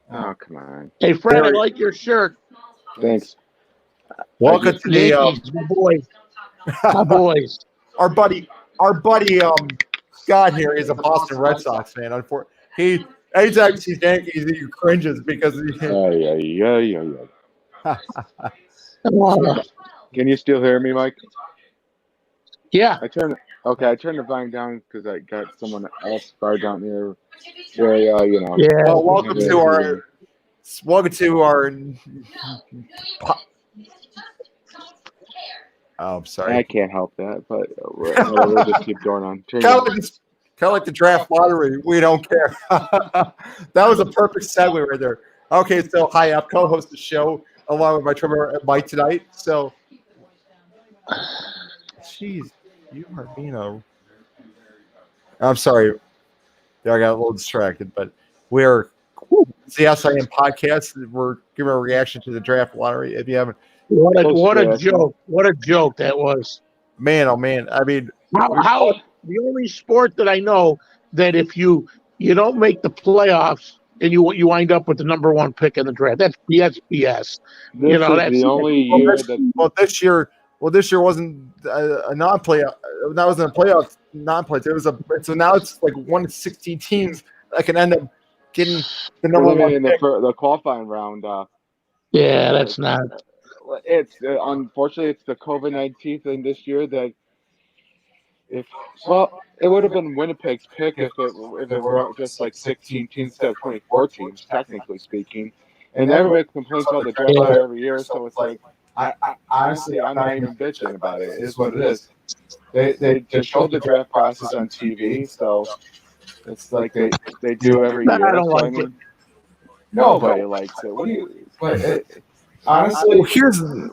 Oh, come on. Hey, Fred, I like your shirt. Thanks. Welcome to the Yankees, my boys. My boys. our buddy Scott here is a Boston Red Sox fan. Unfortunately, anytime he sees Yankees, he cringes because Can you still hear me, Mike? Yeah. I turned the volume down because I got someone else far down here. Area, Yeah. Well, welcome to our. Oh, I'm sorry. I can't help that, but we'll just keep going on. Kind of like the draft lottery. We don't care. That was a perfect segue right there. Okay, so hi, I'm co-host the show along with my drummer Mike tonight. So, jeez, you are being a. I'm sorry. There, I got a little distracted, but we're it's the S.I.M podcast. We're giving a reaction to the draft lottery. If you haven't, what a joke! What a joke that was. Man, oh man! I mean, how the only sport that I know that if you don't make the playoffs and you wind up with the number one pick in the draft, that's BS. This is the only year that. This year wasn't a non-playoff. That wasn't a playoff non-playoff. It was so now it's like 1 to 16 teams that can end up getting the number one in the qualifying round. Yeah, that's not. It's unfortunately it's the COVID-19 thing this year that it would have been Winnipeg's pick if it were just like 16 teams instead of 24 teams, technically speaking. And everybody complains about the draft lottery every year, so it's like I honestly I'm not even bitching about it. It is what it is. They just showed the draft process on TV, so it's like they do every year. I don't like it. Nobody likes it. What do you? Honestly, here's the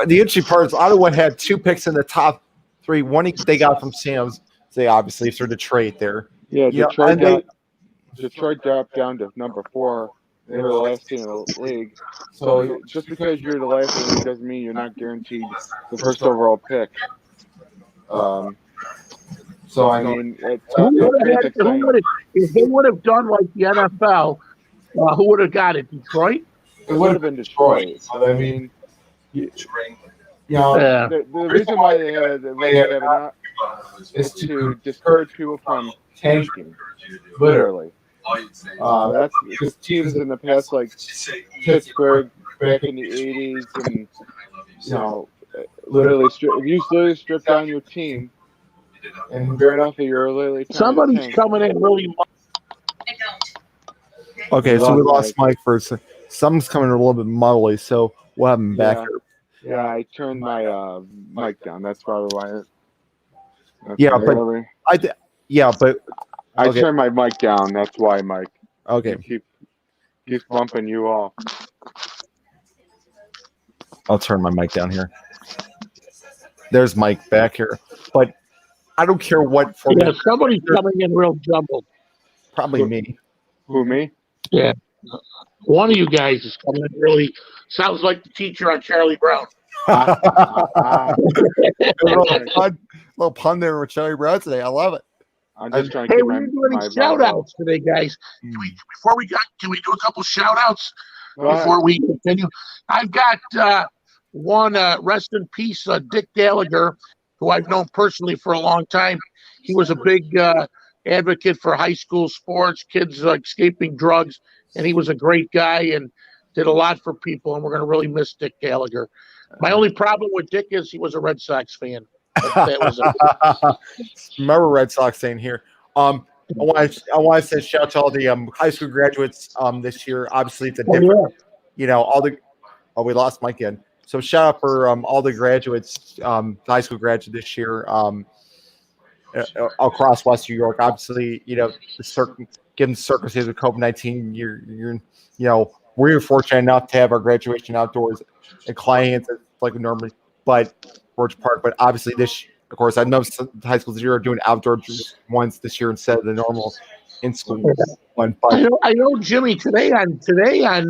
interesting part is Ottawa had 2 picks in the top 3. One they got from Sam's. They obviously for Detroit there. Yeah, Detroit dropped down to number 4. They were the last team in the league. So just because you're the last in the league doesn't mean you're not guaranteed the first overall pick. So I mean, if they would have done like the NFL, who would have got it? Detroit? It would have been Detroit. But I mean, the reason why they have it out is to discourage people from tanking. Literally. That's because teams in the past, like Pittsburgh back in the 80s, and literally strip down your team, and fair enough, you're literally somebody's coming in really. Okay, so we lost Mike for a second. Something's coming a little bit muddly, so we'll have him back here. Yeah, I turned my mic down. That's probably why. I turned my mic down. That's why, Mike. Okay. Keep bumping you off. I'll turn my mic down here. There's Mike back here, but I don't care what format. Yeah, somebody's coming in real jumbled. Probably me. Who, me? Yeah. One of you guys is coming in really sounds like the teacher on Charlie Brown. little pun there with Charlie Brown today. I love it. I'm just trying to we didn't do any shout outs today, guys. Can we do a couple shout outs before we continue? I've got one rest in peace, Dick Gallagher, who I've known personally for a long time. He was a big advocate for high school sports, kids escaping drugs, and he was a great guy and did a lot for people, and we're going to really miss Dick Gallagher. My only problem with Dick is he was a Red Sox fan. Remember Red Sox saying here. I want to say shout out to all the high school graduates this year. Obviously, it's a different, we lost Mike again. So shout out for all the graduates, high school graduates this year across West New York. Obviously, given the circumstances of COVID-19, we're fortunate enough to have our graduation outdoors at clients like we normally, but Forge Park. But obviously, of course, I know some high schools this year are doing outdoor ones this year instead of the normal in-school one. But I know Jimmy yesterday and today on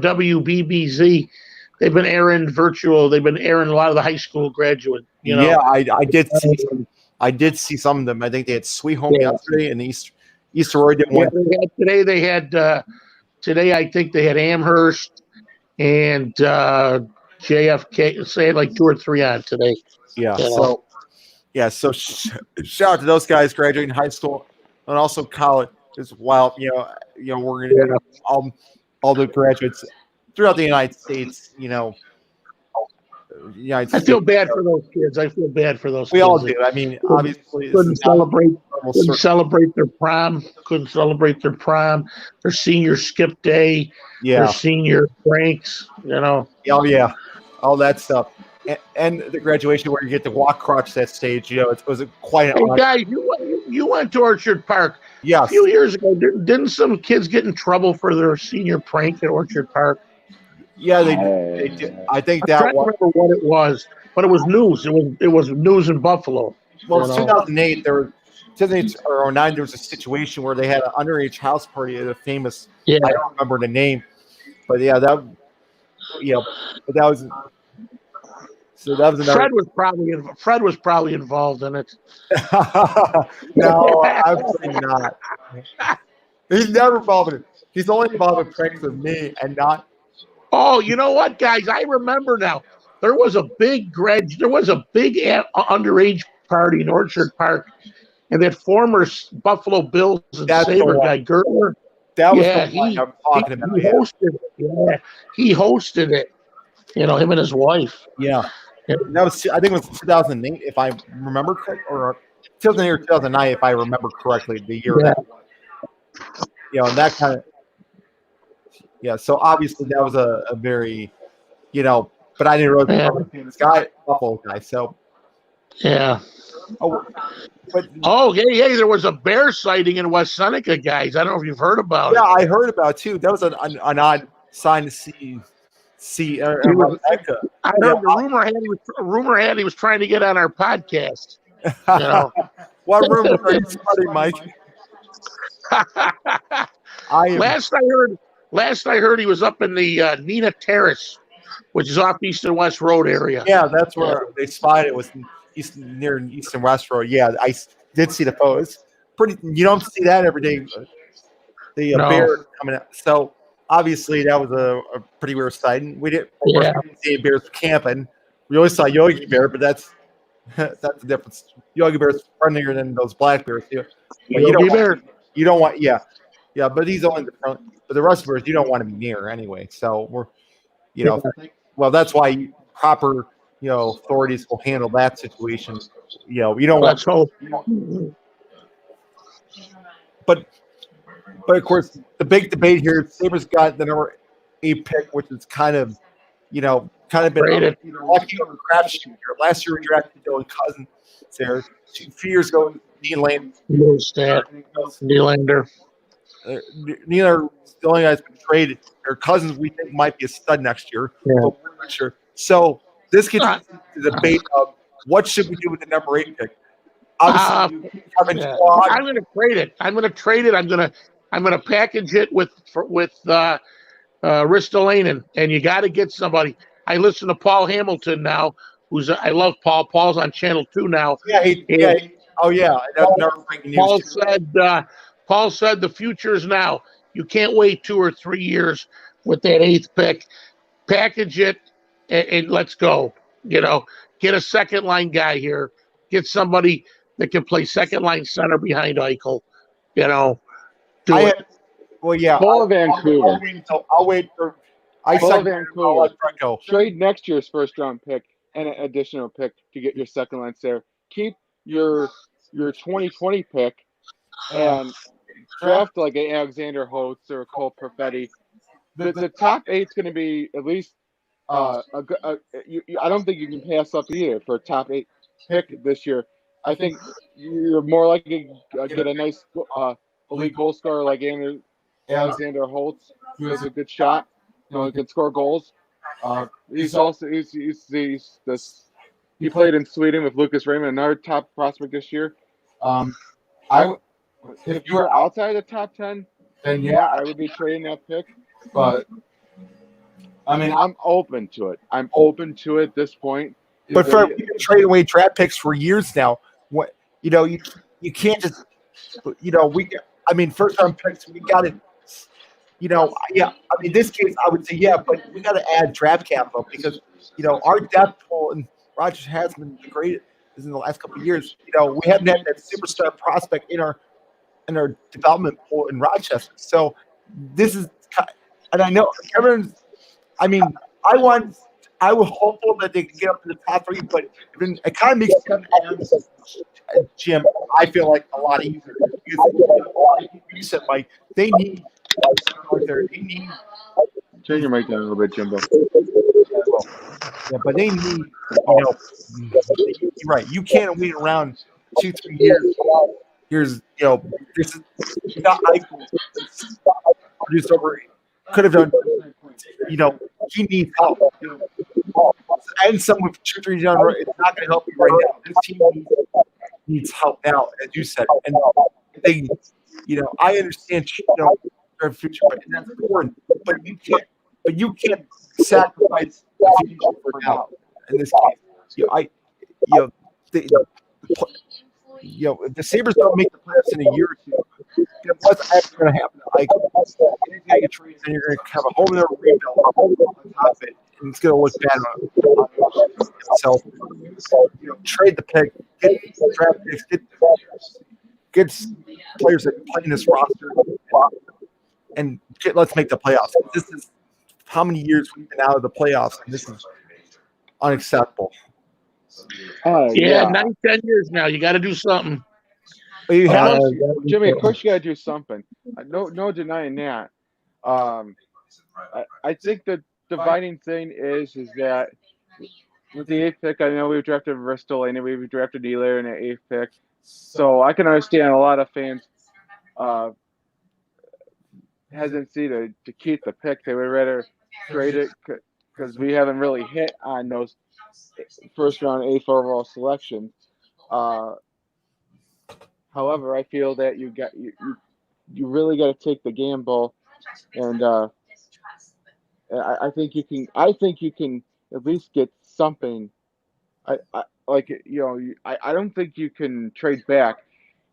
WBBZ, they've been airing virtual. They've been airing a lot of the high school graduate. Yeah, I did see some of them. I think they had Sweet Home yesterday and East Aurora didn't Yeah, win. today I think they had Amherst and JFK. Say like 2 or 3 on today. Yeah. You know. So so shout out to those guys graduating high school and also college as well. We're gonna all the graduates throughout the United States. United I feel States. bad for those kids. I feel bad for those We all kids. do. I mean, obviously, this Couldn't is not celebrate. normal Couldn't celebrate their prom. Couldn't celebrate their prom. Their senior skip day. Their Yeah. senior pranks. You know. Oh yeah, all that stuff, and the graduation where you get to walk across that stage. It was quite an Hey honor. guys, you went to Orchard Park a Yes. few years ago. Didn't some kids get in trouble for their senior prank at Orchard Park? Yeah, they did. I think I'm that trying to was remember what it was, but it was news. It was news in Buffalo. well, You it's know? 2008. 2008 or 09. There was a situation where they had an underage house party at a famous. Yeah. I don't remember the name, but yeah, but that was. So that was another. Fred was probably involved in it. No, absolutely not. He's never involved in it. He's only involved in pranks with me and not. Oh, you know what, guys? I remember now. There was a big underage party in Orchard Park, and that former Buffalo Bills and That's the Saber one. guy Gertler. That was Yeah, the one I'm talking about. he hosted it. Yeah, he hosted it. Him and his wife. Yeah. That was, I think it was 2008, if I remember correct, or 2008 or 2009, if I remember correctly, the year that. And that kind of. Yeah. So obviously that was a very, but I didn't really this guy, Buffalo guy. So. Yeah. Hey, there was a bear sighting in West Seneca, guys. I don't know if you've heard about it. Yeah, I heard about it too. That was an odd sign to see. I heard the rumor had he was trying to get on our podcast. What rumors are you spreading, Mike? Last I heard he was up in the Nina Terrace, which is off East and West Road area. Yeah, that's where they spotted it. Was near East and West Road. Yeah, I did see the photos. Pretty. You don't see that every day. The bear coming out. So obviously that was a pretty weird sight. And we didn't see bears camping. We always saw Yogi Bear, but that's the difference. Yogi Bear's friendlier than those black bears. But you don't want. But he's only the front. But the rest of the bears you don't want to be near anyway. So we're, well, that's why proper, authorities will handle that situation. You don't want. But of course, the big debate here: Sabres got the number 8 pick, which is kind of been lucky on the crapshoot here. Last year we drafted Dylan Cousins there. 2 years ago, Nylander. Neither the only guy's been traded. Their Cousins we think might be a stud next year. Yeah. But we're not sure. So this gets into the debate of what should we do with the number 8 pick. Obviously, I'm going to trade it. I'm going to package it with Ristolainen, and you got to get somebody. I listen to Paul Hamilton now, I love Paul. Paul's on Channel 2 now. Paul said the future is now. You can't wait 2 or 3 years with that 8th pick. Package it and let's go. Get a second line guy here. Get somebody that can play second line center behind Eichel. Paul Vancouver. I'll wait for Vancouver. Trade next year's first round pick and an additional pick to get your second line center. Keep your 2020 pick and draft like an Alexander Holtz or a Cole Perfetti. The top 8's going to be at least I don't think you can pass up either for a top 8 pick this year. I think you're more likely to get a nice elite goal scorer like Alexander Holtz, who has a good shot. He can score goals. He played in Sweden with Lucas Raymond, another top prospect this year. If you were outside the top 10, then I would be trading that pick. But I mean, I'm open to it. I'm open to it at this point. But we've been trading away draft picks for years now. You can't just I mean, first round picks, we got to, yeah. I mean, in this case, I would say yeah, but we got to add draft capital because our depth pool and Rogers has been the greatest in the last couple of years. We haven't had that superstar prospect in our development pool in Rochester. So this is, and I know everyone's. I mean, I was hopeful that they could get up to the top three, but it kind of makes Jim, I feel like a lot easier because like you said, Mike, they need there. They need Turn your mic down a little bit, Jimbo. yeah, but they need you're right. You can't wait around 2-3 years. Here's this is not I produced over could have done. He needs help. And some with 2-3 down the road, it's not going to help you right now. This team needs help now, as you said. And they, I understand, their future, but that's important. But you can't sacrifice the future for now. In this case, the, if the Sabres don't make the playoffs in a year or two, what's actually going to happen? Like, anytime you trade, then you're going to have a whole other rebuild on top of it, and it's going to look bad on so, trade the pick, get draft picks, get players that play in this roster, and let's make the playoffs. This is how many years we've been out of the playoffs, and this is unacceptable. Yeah, 9-10 years now. You got to do something. Jimmy, of course you got to do something. No denying that. I think the dividing thing is that with the 8th pick, I know we've drafted Ristolainen, we've drafted Ehlers in the 8th pick, so I can understand a lot of fans' hesitancy to keep the pick. They would rather trade it because we haven't really hit on those first round 8th overall selections. However, I feel that you really got to take the gamble, and I think you can at least get something. I don't think you can trade back.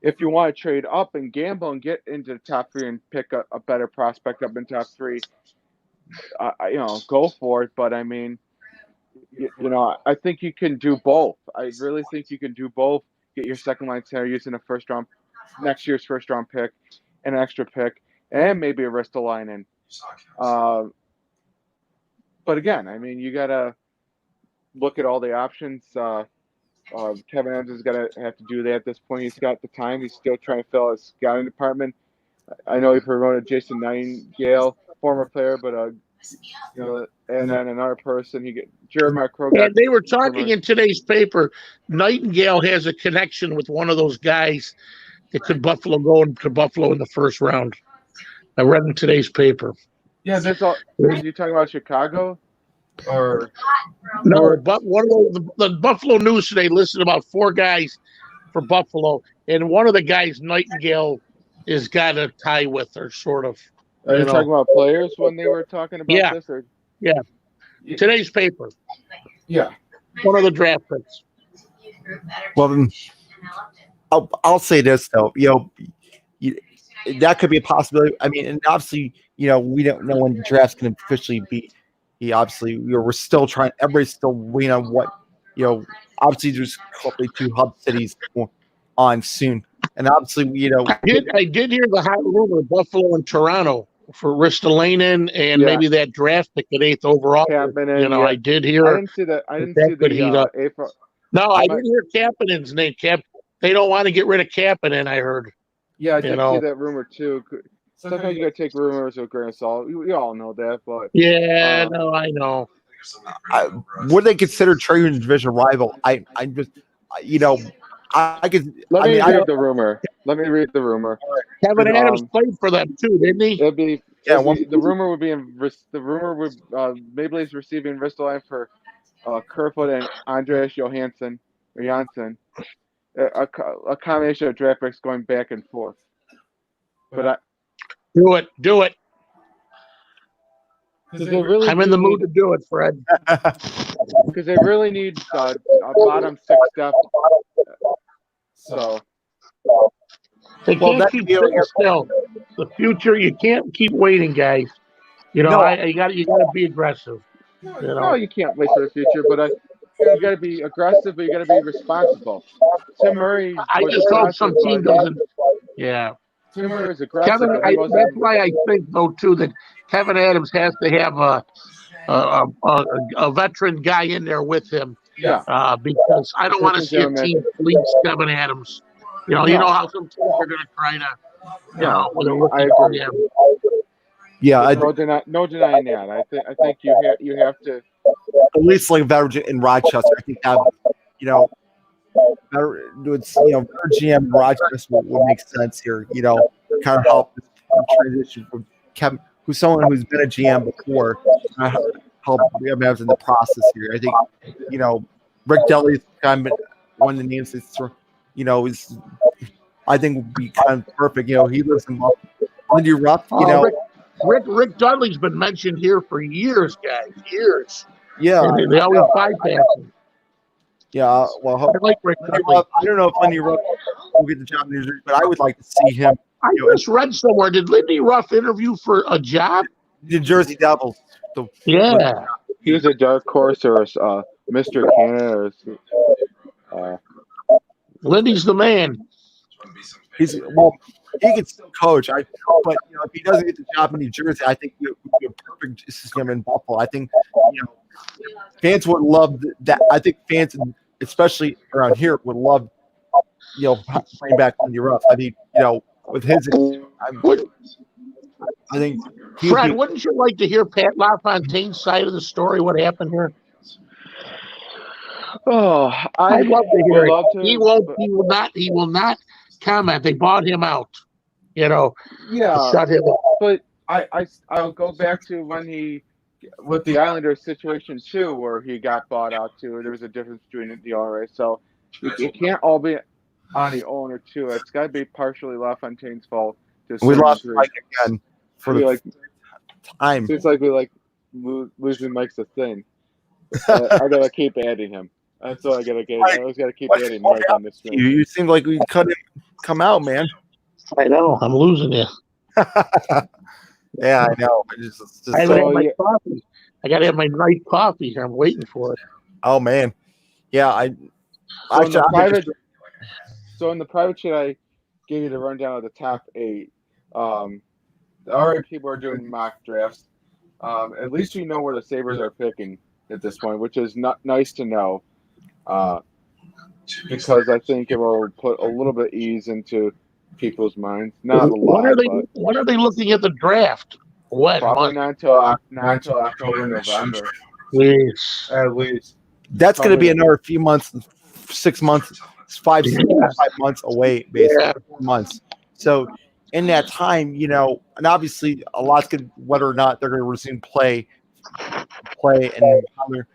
If you want to trade up and gamble and get into the top 3 and pick a better prospect up in top 3, go for it. But I mean, I think you can do both. I really think you can do both. Get your second line center using next year's first round pick, an extra pick, and maybe a Ristolainen. But again, I mean, you gotta look at all the options. Kevin Adams is gonna have to do that at this point. He's got the time. He's still trying to fill his scouting department. I know he promoted Jason Nightingale, former player, but and then another person. He get Jeremiah Kroger. And they were talking in today's paper. Nightingale has a connection with one of those guys that could Buffalo go into Buffalo in the first round. I read in today's paper. Yeah, that's all. Are you talking about Chicago? Or no, but one of the Buffalo News today listed about 4 guys for Buffalo, and one of the guys Nightingale is got a tie with, or sort of. Are you talking about players when they were talking about this? Or? Yeah. Today's paper. Yeah. One of the draft picks. Well, then, I'll say this though. That could be a possibility. I mean, and obviously, we don't know when the draft's going to officially be. Obviously, we're still trying. Everybody's still waiting on what, obviously there's hopefully 2 hub cities on soon. And obviously, I did hear the hot rumor, Buffalo and Toronto for Ristolainen and maybe that draft pick at 8th overall. I did hear. I didn't see that. I didn't see the April. No, I didn't hear Kapanen's name. They don't want to get rid of Kapanen, I heard. Yeah, I did see that rumor too. Sometimes you got to take rumors with a grain of salt. We all know that, but I know. Would they consider trading division rival? I just, I could. Let me read the rumor. Kevin Adams played for them too, didn't he? The rumor would be Maple Leafs receiving Ristolainen for Kerfoot and Andreas Johansson or Janssen. A combination of draft picks going back and forth. But do it. I'm in the mood to do it, Fred. Because they really need a bottom 6 depth. So They Well, can't that keep you know, sitting still. The future, you can't keep waiting, guys. no, You got to be aggressive. You No, know, you can't wait for the future, but you got to be aggressive, but you got to be responsible. Tim Murray I was just hope some aggressive, team but doesn't. Yeah, Tim Murray was aggressive, Kevin. but he That's wasn't. why I think though too that Kevin Adams has to have a veteran guy in there with him Yeah, because I don't want to Christian see a Zimmerman. team fleece Kevin Adams. You know No, how some teams are going to try to, yeah, with a I rookie agree. GM. yeah, There's no denying that. I think you have to. at least like veteran in Rochester. I think that it's veteran GM in Rochester would make sense here. Kind of help transition from Kevin, who's someone who's been a GM before, help Adams in the process here. I think Rick Delly's kind of one of the names that's is I think would be kind of perfect. He lives in Buffalo. Lindy Ruff, Rick Dudley's been mentioned here for years, guys. Years. yeah, They always bypass him. yeah. Well, I like Rick Dudley. Ruff, I don't know if Lindy Ruff will get the job in New Jersey, but I would like to see him. I just read somewhere. Did Lindy Ruff interview for a job? The Jersey Devils. Yeah. He was a dark horse or a Mr. Canada. Or, Lindy's the man. He can still coach. But if he doesn't get the job in New Jersey, I think it would be a perfect system in Buffalo. I think fans would love that. I think fans, especially around here, would love bring back Lindy Ruff. I mean, with his, I think. Fred, wouldn't you like to hear Pat LaFontaine's side of the story? What happened here? oh, I'd love to hear it. To, he will not comment. They bought him out. Yeah. Shut him up. But I'll go back to when he with the Islanders situation too, where he got bought out too. There was a difference between the owner, so it can't all be on the owner too. It's got to be partially LaFontaine's fault. We lost Mike again for the time. Seems like we losing Mike's a thing. I gotta keep adding him. That's all I gotta get. I always gotta keep adding Mike on this screen. You seem like we couldn't come out, man. I know. I'm losing you. Yeah, I know. I gotta have my night coffee here. I'm waiting for it. Oh man, yeah. So in the private chat, I gave you the rundown of the top 8. Already people are doing mock drafts. At least we know where the Sabres are picking at this point, which is not nice to know. Because I think it will put a little bit of ease into people's minds. Not a lot. When are they looking at the draft? What? Probably not until October, November. Please. At least. That's going to be another few months, 6 months, 5 months away, basically 4 months. So in that time, and obviously a lot's good whether or not they're going to resume play, and how they're,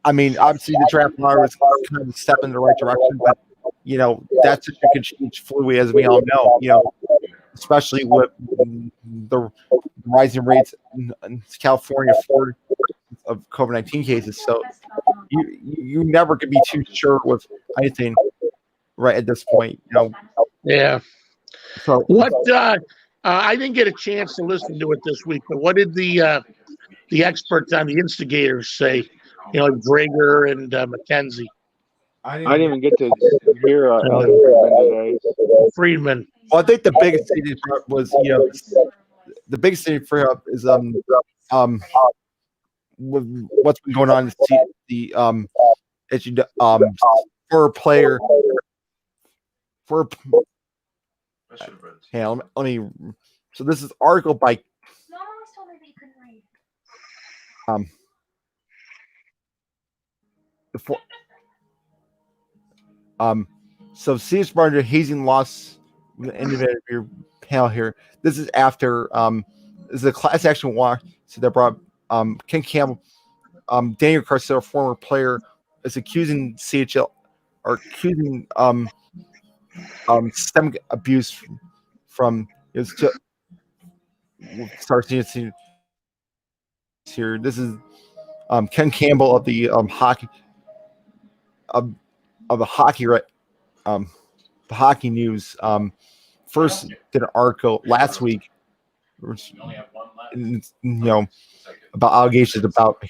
I mean, obviously the draft lottery was kind of a step in the right direction, but that's just a change fluid, as we all know. Especially with the rising rates in California of COVID-19 cases. So you never can be too sure with anything right at this point. Yeah. So what? I didn't get a chance to listen to it this week, but what did the experts on the instigators say? Like Drager and McKenzie. I didn't even get to hear Friedman. Well, I think the biggest thing was the biggest thing for him is what's been going on for a player let me so this is article by so C.S. Barner hazing loss individual your panel here. This is after this is a class action war. So they brought Ken Campbell, Daniel Carcel, former player, is accusing CHL or accusing systemic abuse from start seeing here. This is Ken Campbell of the hockey of the hockey right hockey news. First did an article last week, about allegations about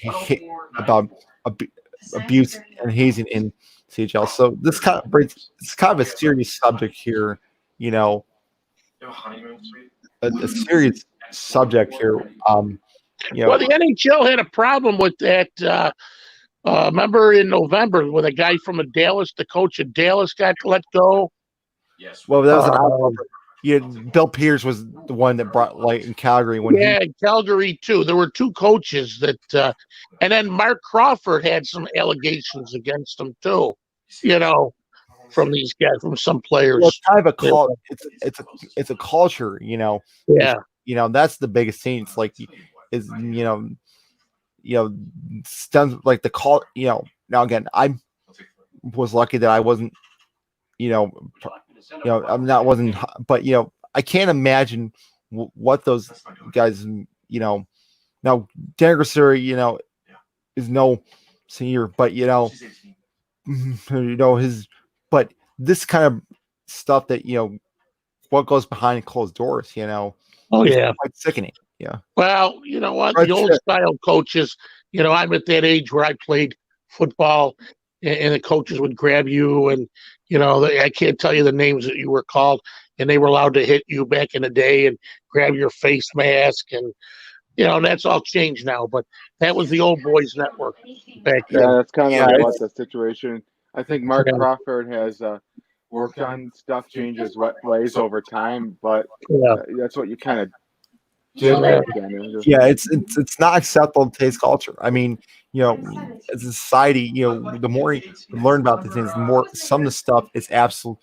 abuse and hazing in CHL. So it's kind of a serious subject here. A serious subject here. Well, the NHL had a problem with that. Remember in November when a guy from Dallas, the coach of Dallas, got let go? Well, that was an outlaw. Bill Peters was the one that brought light in Calgary when Calgary too. There were two coaches that, and then Mark Crawford had some allegations against him too. From these guys, from some players. Well, it's kind of a cult. It's a culture. Yeah. That's the biggest thing. It's like stems like the call. Now again, I was lucky that I wasn't. I'm not wasn't, but I can't imagine what those guys. Now Dan Grasseri, is no senior, but but this kind of stuff that what goes behind closed doors, Oh yeah, quite sickening. Yeah. Well, you know what? The old style coaches. I'm at that age where I played football, and the coaches would grab you, and I can't tell you the names that you were called, and they were allowed to hit you back in the day and grab your face mask, and that's all changed now. But that was the old boys network back then. Yeah, that's kind of what the situation. I think Mark Crawford has worked on stuff, changes ways over time, but that's what you kind of do. Yeah, it's not acceptable to today's culture. I mean, as a society, the more you learn about these things, the more some of the stuff is absolute.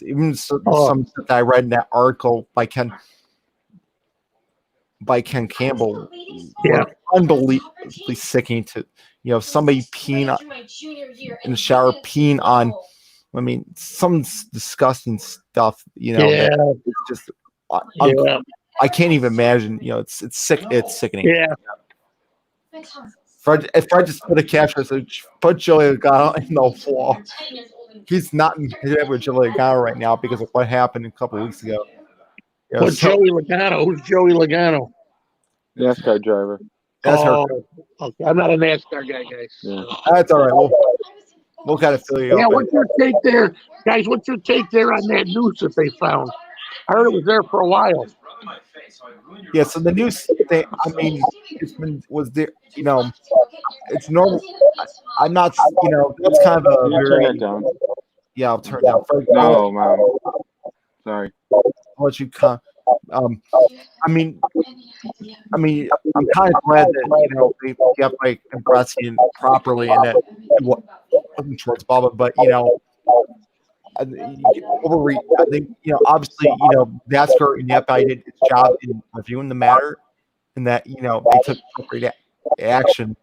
Even some that I read in that article by Ken Campbell, unbelievably sickening to somebody peeing in the shower, peeing on. I mean, some disgusting stuff. That it's just. I can't even imagine. It's sick. It's sickening. Yeah. If I just put a caption that says put Joey Logano in the wall, he's not in bed with Joey Logano right now because of what happened a couple of weeks ago. Joey Logano? Who's Joey Logano? NASCAR driver. Okay. I'm not a NASCAR guy, guys. Yeah. That's all right. We'll kind of fill you up. Yeah, what's your take there, guys? What's your take there on that noose that they found? I heard it was there for a while. Yeah, so the news thing, I mean, was there, it's normal. I'm not, that's kind of a turn it down. Yeah, I'll turn it down. No, man. Sorry. I'll let you come. I mean, I'm kind of glad that they got like Nebraska properly and that towards Baba, but I think obviously NASCAR and the FBI did its job in reviewing the matter, and that they took appropriate action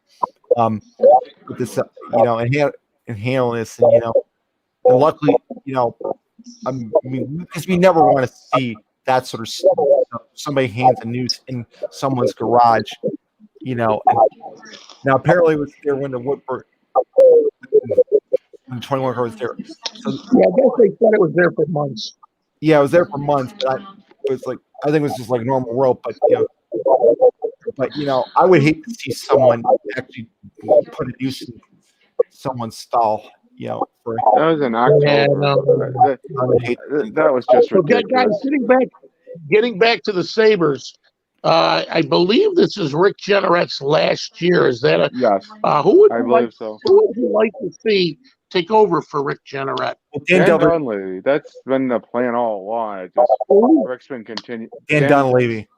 with this and handling this, and luckily I mean because we never want to see that sort of stuff. Somebody hands a noose in someone's garage, and now apparently it was there when the Woodford. 21 car was there. So, yeah, I guess they said it was there for months. Yeah, it was there for months, but I think it was just like normal rope. But I would hate to see someone actually put a noose in someone's stall. That was in October. Yeah, that was just ridiculous. Guys, getting back to the Sabres. I believe this is Rick Jeanneret's last year. Is that yes? Who would I believe so. Who would you like to see take over for Rick Jeanneret? Dan Dunleavy. That's been the plan all along. Rick's been continuing. Dan Dunleavy.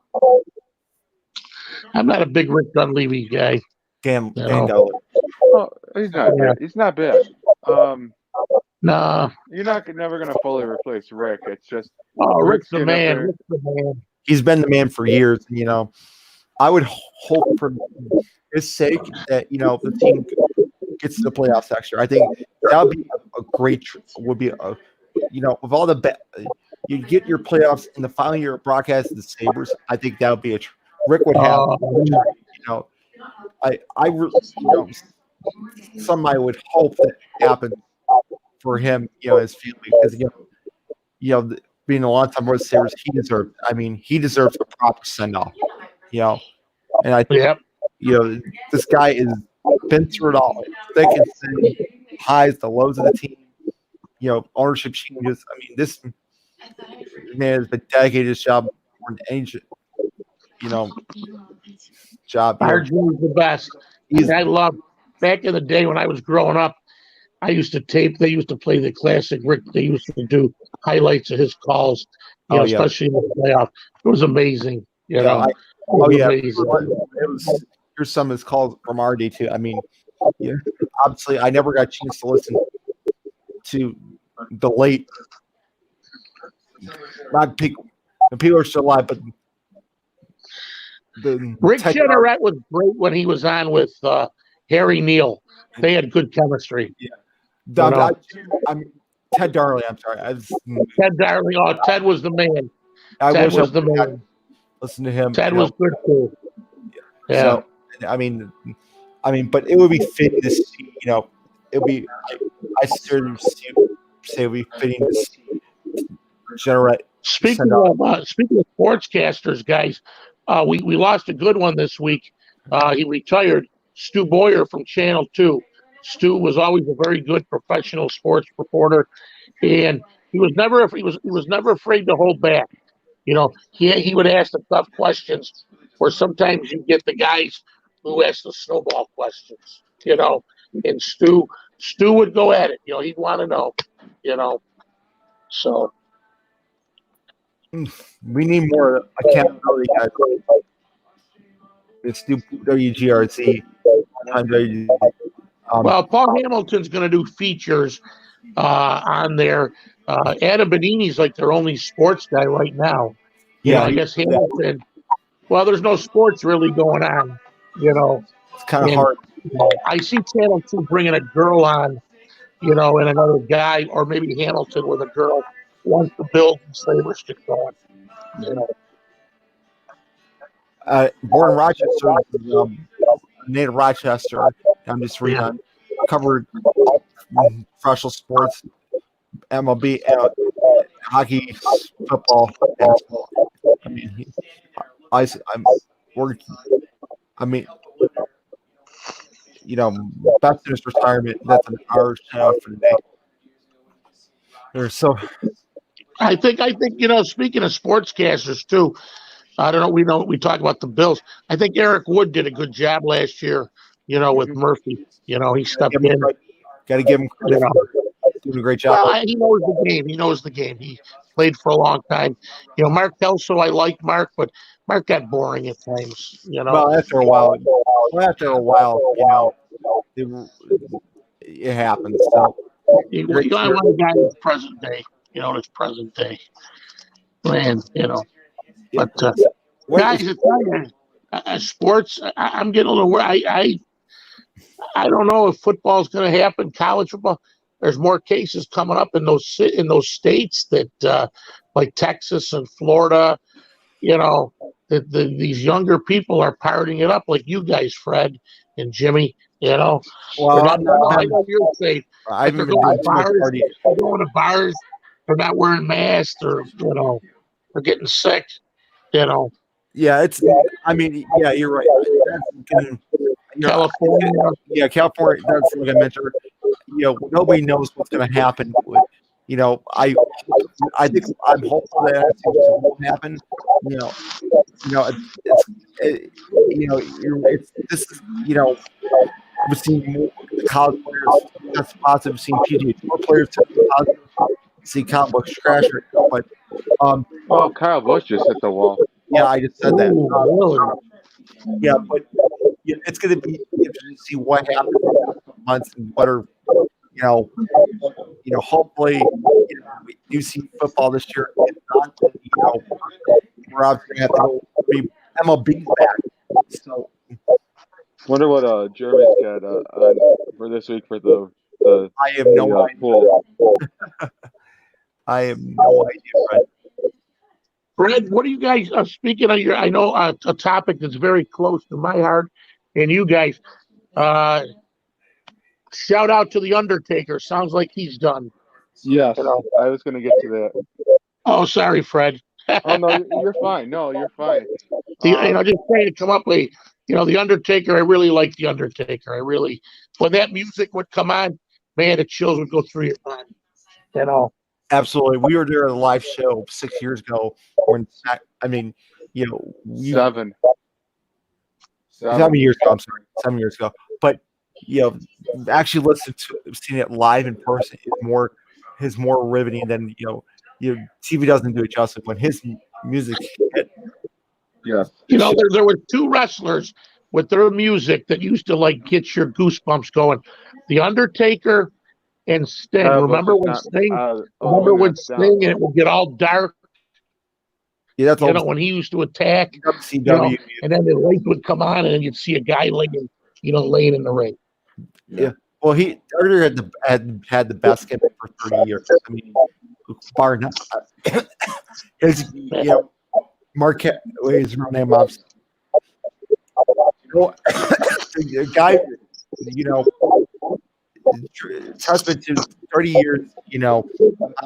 I'm not a big Rick Dunleavy guy. Dan Dunleavy. Oh, he's not bad. He's not bad. Nah. You're never gonna fully replace Rick. It's just Rick's the man. Rick's the man. He's been the man for years. I would hope for his sake that the team gets to the playoffs next year. I think that would be a great. Would be a with all the you get your playoffs in the final year of broadcast of the Sabres. I think that would be Rick would have. Somebody would hope that happens for him, his family, because being a long-time World Series, he deserves a proper send-off. And I think Yep. this guy has been through it all, thick and thin, highs, the lows of the team. Ownership changes. This man has been dedicated to his job more than any job. RJ is the best. I love back in the day when I was growing up. I used to tape. They used to play the classic Rick. They used to do highlights of his calls, especially in the playoff. It was amazing. Amazing. Here's some of his calls from our day too. Obviously, I never got a chance to listen to the late. Not people are still alive, but Rick Jeanneret was great when he was on with Harry Neal. They had good chemistry. Yeah. Ted Darley. I'm sorry. Ted Darley. Oh, Ted was the man. Ted was the man. Listen to him. Ted was good too. Yeah. So, but it would be fitting to see. It would be. I certainly say it would be fitting to see Jeanneret. Speaking of sportscasters, guys, we lost a good one this week. He retired. Stu Boyer from Channel 2. Stu was always a very good professional sports reporter, and he was never afraid to hold back. He would ask the tough questions, or sometimes you get the guys who ask the snowball questions. And Stu would go at it. He'd want to know. So we need more accountability. It's WGRZ. Well, Paul Hamilton's going to do features on there. Adam Benini's like their only sports guy right now. I guess Hamilton. Well, there's no sports really going on. It's kind of hard. I see Channel 2 bringing a girl on, and another guy, or maybe Hamilton with a girl once the Bills and Sabres get going. Born in Rochester, native Rochester. I'm just reading. Covered professional sports, MLB, hockey, football, basketball. I'm working. Best in his retirement. That's an hour shout for today. I think speaking of sportscasters too, I don't know. We talk about the Bills. I think Eric Wood did a good job last year. With Murphy. He stepped in. Got to give him credit. Doing a great job. Well, he knows the game. He played for a long time. Mark Kelso, I liked Mark, but Mark got boring at times. Well, after a while, it happens. So I want a guy that's present day. That's present day. Man, But guys, sports. I'm getting a little worried. I don't know if football's going to happen. College football. There's more cases coming up in those states that, like Texas and Florida. These younger people are partying it up, like you guys, Fred and Jimmy. Well, I know you're safe. They're going to bars. They're not wearing masks. They're getting sick. Yeah, it's. Yeah, you're right. California. California. That's like I mentioned. Nobody knows what's going to happen. I think I'm hopeful that it won't happen. We've seen more college players test positive. We've seen PGA Tour players test positive. See Kyle Busch crash, but Kyle Busch just hit the wall. Yeah, I just said that. Really? Yeah, but it's going to be interesting to see what happens in the next months and what are hopefully we do see football this year. If not, we're obviously going to have to be MLB's back. So, wonder what Jeremy's got for this week for the I have no idea. Pool. I have no idea, Fred. Fred, what do you guys speaking of I know a topic that's very close to my heart and you guys. shout out to the Undertaker. Sounds like he's done. Yes, You know. I was going to get to that. Oh, sorry, Fred. Oh no, you're fine. No, you're fine. Just trying to come up with, the Undertaker. I really like the Undertaker. I really, when that music would come on, man, the chills would go through your body. You know. Absolutely. We were there at a live show 6 years ago when I mean, Seven. 7 years ago, I'm sorry, 7 years ago. But actually seeing it live in person is more riveting than TV doesn't do it justice when his music hit. Yes. There were two wrestlers with their music that used to like get your goosebumps going. The Undertaker and Sting. Remember when Sting? And it would get all dark. Yeah, that's when he used to attack. WCW. And then the light would come on, and then you'd see a guy laying in the ring. Yeah. Well, he earlier had the best gimmick for 30 years. I mean, bar none. Marquette, his real name, the guy, testament to 30 years, how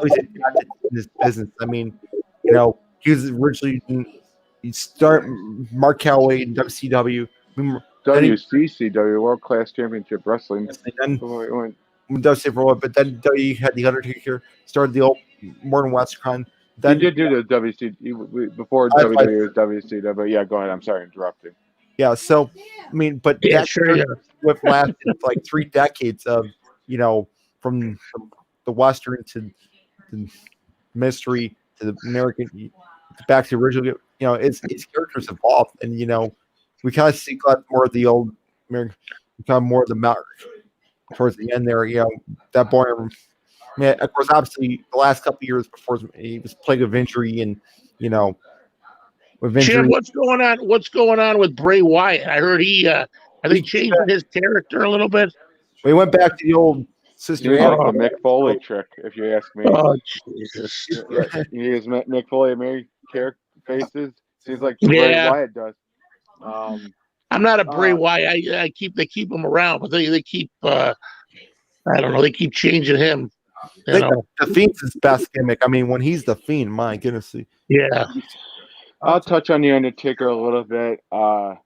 he's adapted in this business. I mean, he was originally Mark Calloway in WCW. WCCW, World Class Championship Wrestling. But then he had the Undertaker, started the old Modern Western. Then he did do the WC before WWE was WCW. Yeah, go ahead. I'm sorry, interrupting. Yeah, so I mean, but with lasted like 3 decades of from the Western to the mystery to the American back to the original. His characters evolved, and we kind of see more of the old American, kind of more of the Mount towards the end there. That boy. I mean, of course, obviously, the last couple of years before he was plagued with injury, and with injury. Jim, what's going on? What's going on with Bray Wyatt? I heard are they changing his character a little bit? We went back to the old sister. He's like the Mick Foley trick, if you ask me. Oh Jesus! He is Mick Foley Mary character faces. Seems like Bray Wyatt does. I'm not a Bray Wyatt. They keep him around, but they keep. I don't know. They keep changing him. The Fiend's his best gimmick. I mean, when he's the Fiend, my goodness. Yeah. I'll touch on the Undertaker a little bit. I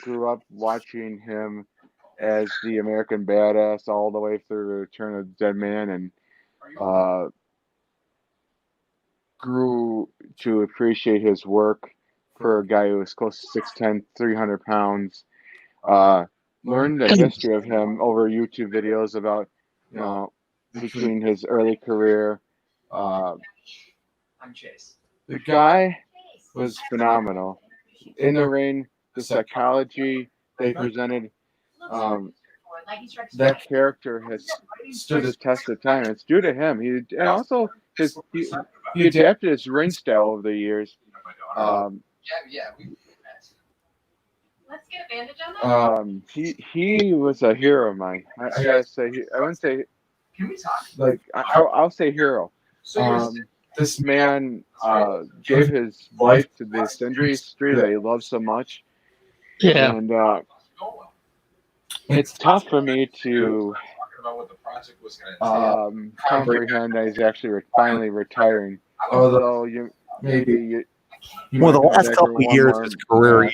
grew up watching him as the American Badass all the way through Return of the Dead Man, and grew to appreciate his work for a guy who was close to 6'10", 300 pounds. Learned the history of him over YouTube videos about, between his early career. The guy was phenomenal. In the ring, the psychology they presented, that character has stood the test of time. It's due to him. He adapted his ring style over the years. Let's get a bandage on that. He was a hero of mine. I gotta say, I wouldn't say. Can we talk? Like I'll say hero. This man gave his life to this industry that he loves so much. Yeah. And it's tough for me to comprehend that he's actually finally retiring. Although the last couple of years of his career,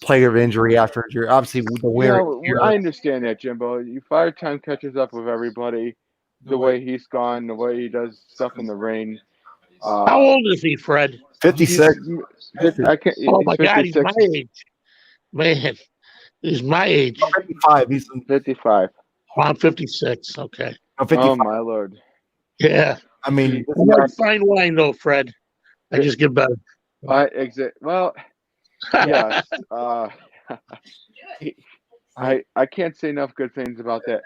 plague of injury after injury. Obviously, the wear. I understand that, Jimbo. Fire time catches up with everybody. The way he's gone, the way he does stuff in the ring. How old is he, Fred? 56. Oh my God, he's my age. Man, he's my age. 55. He's 55. Oh, I'm 56. Okay. Oh my Lord. Yeah. I mean, fine wine though, Fred. I just get better. Well, yes. I can't say enough good things about that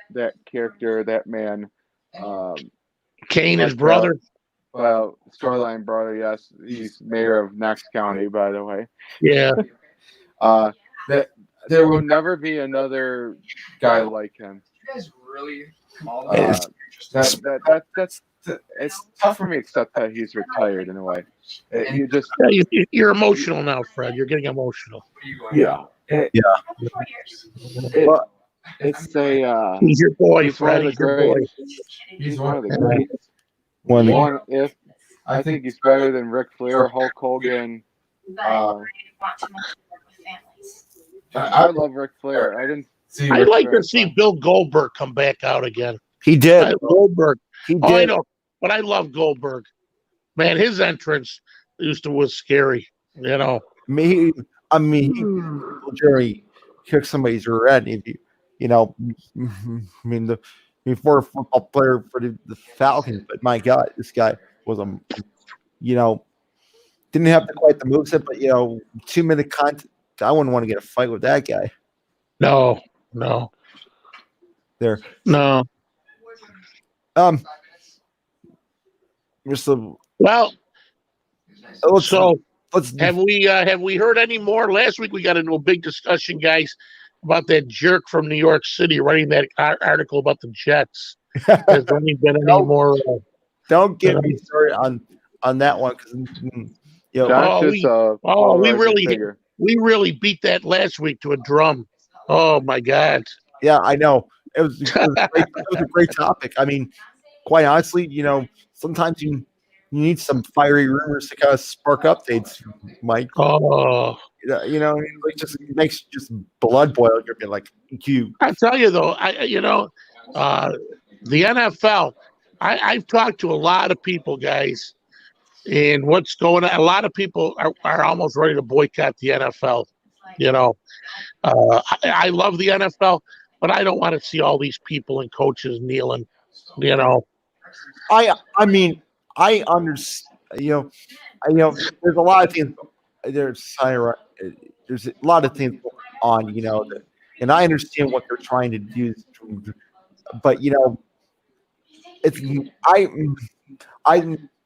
character, that man. Kane, his brother. Well, storyline brother, yes. He's mayor of Knox County, by the way. Yeah. That there will never be another guy like him. You guys really that's it's tough for me to accept that he's retired in a way. You're emotional now, Fred. You're getting emotional. Yeah. It's a He's your boy, he's one Fred. of the He's your boy. greats. He's one of the greats. One of the One if I think he's better than Ric Flair, Hulk Hogan. I love Ric Flair. I didn't see I'd Ric like Flair to as see fun. Bill Goldberg come back out again. he did. Goldberg. He Oh, I did. know, but I love Goldberg. Man, his entrance was scary. You know. Me, I mean, Jerry kicked somebody's rear end. If you know, I mean, before a football player for the Falcons, but my God, this guy was you know, didn't have quite the moveset, but 2 minute content. I wouldn't want to get a fight with that guy No. there. Um, just Well, so let's have we heard any more? Last week we got into a big discussion, guys, about that jerk from New York City writing that article about the Jets. Has there only been any more? Don't get me started on that one because Josh is a polarizing figure. We really beat that last week to a drum. Oh my God! Yeah, I know. It was a great topic. I mean, quite honestly, sometimes you need some fiery rumors to kind of spark updates, Mike. Oh, it just makes just blood boil. You're being like, you. I tell you though, the NFL. I've talked to a lot of people, guys, and what's going on. A lot of people are almost ready to boycott the NFL. I love the NFL, but I don't want to see all these people and coaches kneeling. I mean, I understand. There's a lot of things. There's a lot of things on. And I understand what they're trying to do, but it's we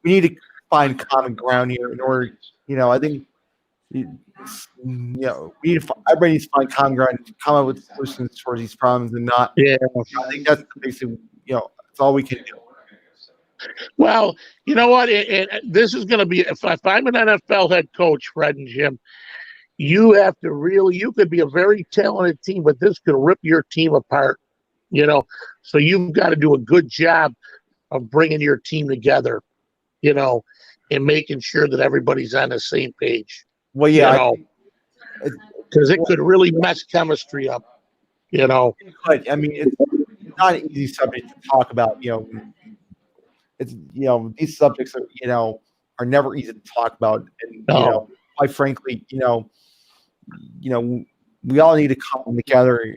need to find common ground here in order. I think we need to, everybody needs to find common ground, come up with solutions towards these problems, and not. Yeah, I think that's basically that's all we can do. Well, you know what? This is going to be if I'm an NFL head coach, Fred and Jim, you have to really. You could be a very talented team, but this could rip your team apart. So you've got to do a good job of bringing your team together. And making sure that everybody's on the same page. Well, yeah, because it could really mess chemistry up. But I mean, it's not an easy subject to talk about. It's these subjects are never easy to talk about, and quite frankly, we all need to come together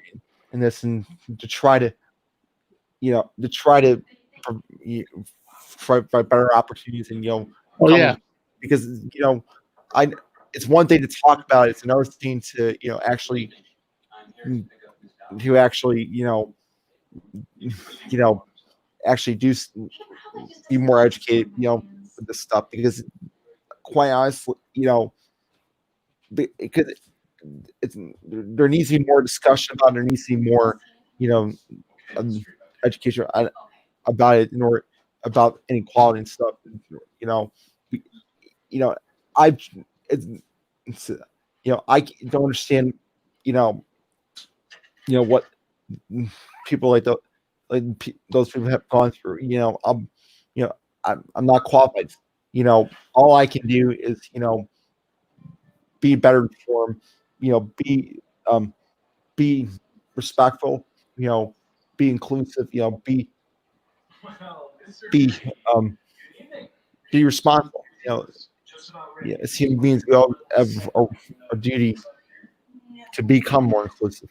in this and to try to provide better opportunities and because it's one thing to talk about, it's another thing to actually actually be more educated with this stuff, because quite honestly because there needs to be more discussion about it. There needs to be more education about it in order about inequality and stuff. I I don't understand what people those people have gone through. I'm not qualified. All I can do is be better informed. Be respectful. Be inclusive. Be responsible. As human beings, we all have a duty to become more inclusive.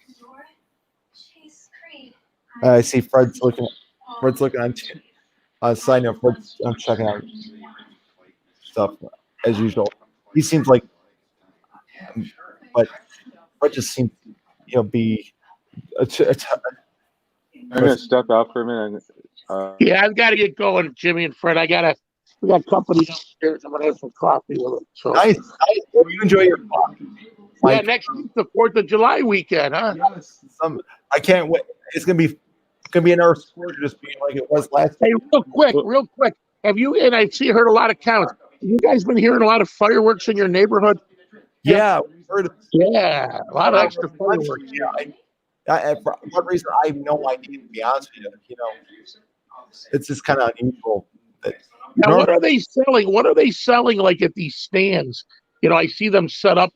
I see Fred's looking on side note. I'm checking out stuff as usual. He seems like, but Fred just seems be. I'm gonna step out for a minute. Yeah, I've got to get going, Jimmy and Fred. We got company downstairs. I'm gonna have some coffee with them. So nice. Well, you enjoy your coffee. Yeah, next week's the 4th of July weekend, huh? I can't wait. It's gonna be another sport just being like it was last. Hey, real quick. Have you? And I heard a lot of comments. Have you guys been hearing a lot of fireworks in your neighborhood? Yeah, we've heard. Yeah, a lot of extra fireworks. Yeah, For what reason, I have no idea, to be honest with you. It's just kind of unusual. That Now, what normally, are they selling? What are they selling like at these stands? I see them set up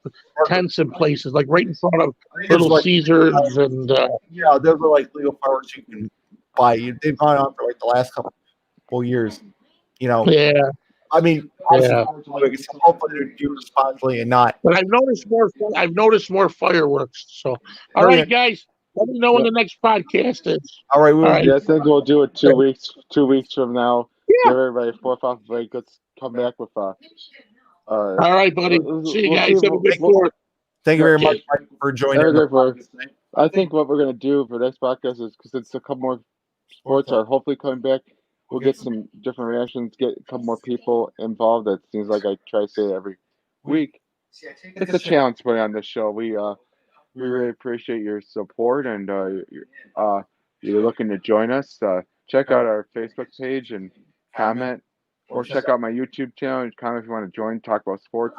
tents in places like right in front of it's Little like, Caesars and those are like legal fireworks you can buy. They've gone on for like the last couple years. yeah, I mean, obviously, yeah. so hopefully they do responsibly and not. But I've noticed more. I've noticed more fireworks. So, all Very right, good. guys, let me know when Yeah. the next podcast is. All right, All right. Yeah, I think we'll do it 2 weeks. 2 weeks from now. Yeah. Give everybody 4 or 5 break. Let's come back with All right, buddy. See you we'll see. guys. Have a good tour. thank you Yeah, very much, Mike, for joining have a in the great one. podcast tonight. I think what we're gonna do for next podcast is because it's a couple more sports are hopefully coming back. We'll get some different reactions. Get a couple more people involved. It seems like I try to say it every week. It's a challenge to put on this show. We really appreciate your support and you're looking to join us. Check out our Facebook page and comment, or check out my YouTube channel and comment if you want to join. Talk about sports,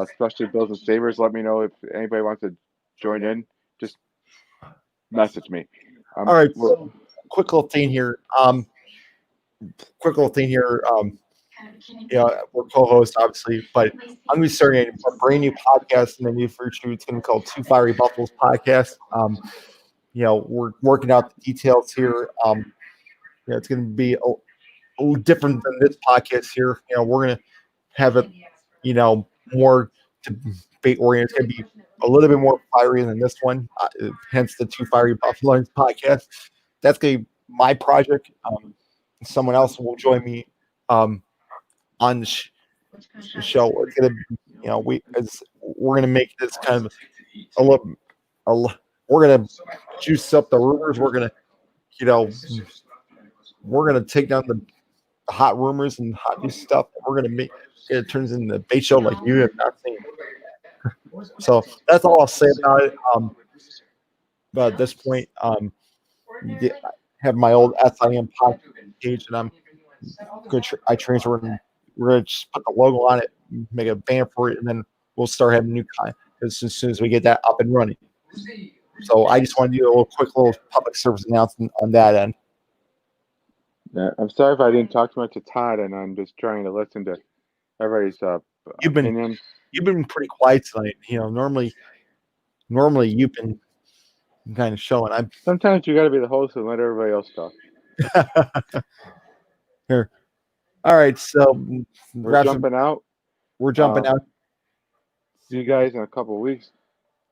especially Bills and Sabres. Let me know if anybody wants to join in. Just message me. All right, We're- so quick little thing here. Quick little thing here. We're co-hosts, obviously, but I'm going to be starting a brand new podcast in the near future. It's going to be called Two Fiery Buffaloes Podcast. We're working out the details here. It's going to be a little different than this podcast here. We're going to have it, more debate oriented. It's going to be a little bit more fiery than this one. Hence the Two Fiery Buffaloes Podcast. That's going to be my project. Someone else will join me on the show. It's gonna, we're gonna make this kind of we're gonna juice up the rumors. We're gonna take down the hot rumors and hot new stuff. We're gonna make it turns into a bait show like you have not seen. So that's all I'll say about it. But at this point, I have my old S.I.M podcast page, and I'm good. I transfer and we're gonna just put the logo on it, make a banner for it, and then we'll start having new content as soon as we get that up and running. So I just want to do a quick little public service announcement on that end. Yeah, I'm sorry if I didn't talk too much to Todd, and I'm just trying to listen to everybody's You've been opinions. pretty quiet tonight. Normally you've been kind of showing. Sometimes you got to be the host and let everybody else talk. Here. All right, so We're jumping out. We're jumping out. See you guys in a couple of weeks.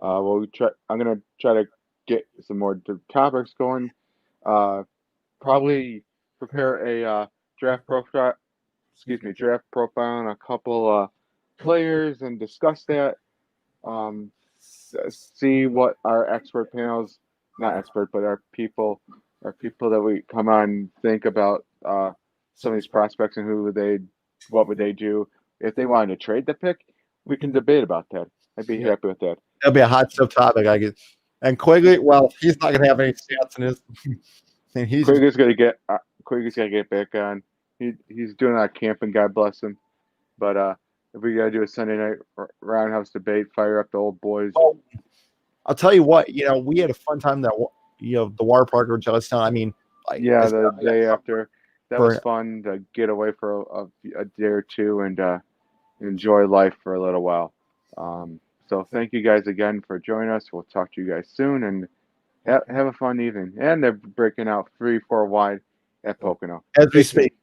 I'm gonna try to get some more topics going. Probably prepare a draft profile. Draft profile on a couple players and discuss that. See what our expert panels, not expert, but our people that we come on and think about some of these prospects and what would they do if they wanted to trade the pick. We can debate about that. I'd be happy with that. That'll be a hot stuff topic, I guess. And Quigley, well, he's not going to have any stats in his. And Quigley's gonna get back on. He's doing a lot of camping. God bless him. But if we gotta do a Sunday night roundhouse debate, fire up the old boys. Well, I'll tell you what. We had a fun time the water park or Johnstown. I mean, the day after that was fun to get away for a day or two and enjoy life for a little while. So thank you guys again for joining us. We'll talk to you guys soon and have a fun evening. And they're breaking out 3-4 wide at Pocono. As we speak.